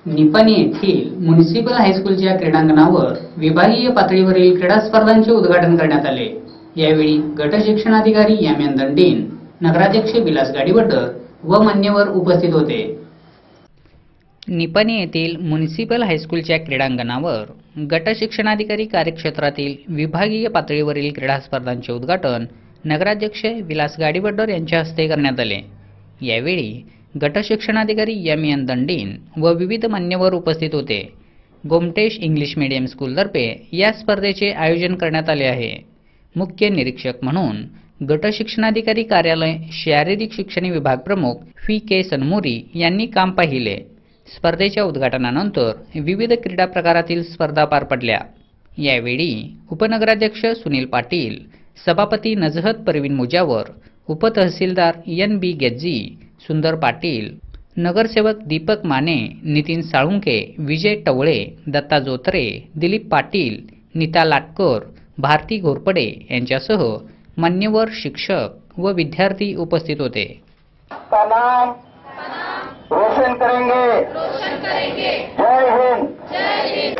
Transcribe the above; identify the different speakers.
Speaker 1: निपाणी येथील म्युनिसिपल हायस्कूलच्या क्रीडांगणावर विभागीय पातळीवरील क्रीडा स्पर्धांचे उद्घाटन करण्यात आले। यावेळी गट शिक्षणाधिकारी एम दंडीन, नगराध्यक्ष विलास गाडीवड्डर व मान्यवर उपस्थित होते। निपाणी येथील म्युनिसिपल हायस्कूलच्या क्रीडांगणावर गट शिक्षणाधिकारी कार्यक्षेत्रातील विभागीय पातळीवरील क्रीडा स्पर्धांचे उद्घाटन नगराध्यक्ष विलास गाडीवड्डर यांच्या हस्ते करण्यात आले। यावेळी गट शिक्षणाधिकारी एम दंडीन व विविध मान्यवर उपस्थित होते। गोमटेश इंग्लिश मीडियम स्कूलतर्फे या स्पर्धेचे आयोजन करण्यात आले आहे। मुख्य निरीक्षक म्हणून गट शिक्षणाधिकारी कार्यालय शारीरिक शिक्षण विभाग प्रमुख के सनमुरी यांनी काम पाहिले। स्पर्धेच्या उद्घाटनानंतर विविध क्रीडा प्रकारातील स्पर्धा पार पडल्या। यावेळी उपनगराध्यक्ष सुनील पाटील, सभापती नजहत परवीन मुजावर, उपतहसीलदार NB गेज्जी, सुंदर पाटील, नगरसेवक दीपक माने, नितीन साळुंके, विजय टवळे, दत्ता जोत्रे, दिलीप पाटील, नीता लाटकर, भारती घोरपडे यांच्यासह मान्यवर शिक्षक व विद्यार्थी उपस्थित होते।
Speaker 2: नाम रोशन करेंगे, जय हिंद, जय हिंद।